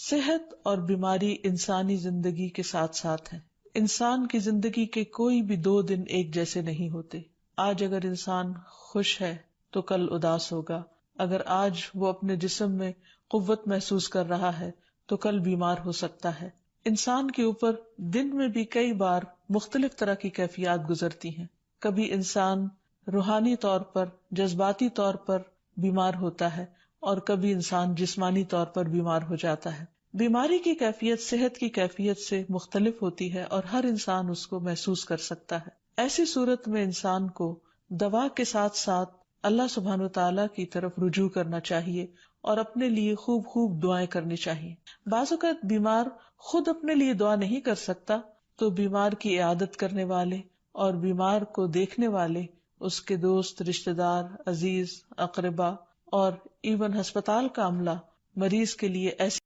सेहत और बीमारी इंसानी जिंदगी के साथ साथ है। इंसान की जिंदगी के कोई भी 2 दिन एक जैसे नहीं होते। आज अगर इंसान खुश है तो कल उदास होगा। अगर आज वो अपने जिस्म में कुव्वत महसूस कर रहा है तो कल बीमार हो सकता है। इंसान के ऊपर दिन में भी कई बार मुख्तलिफ तरह की कैफियत गुजरती हैं। कभी इंसान रूहानी तौर पर, जज्बाती तौर पर बीमार होता है और कभी इंसान जिस्मानी तौर पर बीमार हो जाता है। बीमारी की कैफियत सेहत की कैफियत से मुख्तलिफ होती है और हर इंसान उसको महसूस कर सकता है। ऐसी सूरत में इंसान को दवा के साथ साथ अल्लाह सुब्हानो तआला की तरफ रुजू करना चाहिए और अपने लिए खूब खूब दुआएं करनी चाहिए। बाज़ औक़ात बीमार खुद अपने लिए दुआ नहीं कर सकता तो बीमार की इयादत करने वाले और बीमार को देखने वाले उसके दोस्त, रिश्तेदार, अजीज, अकरबा और इवन अस्पताल का अमला मरीज के लिए ऐसी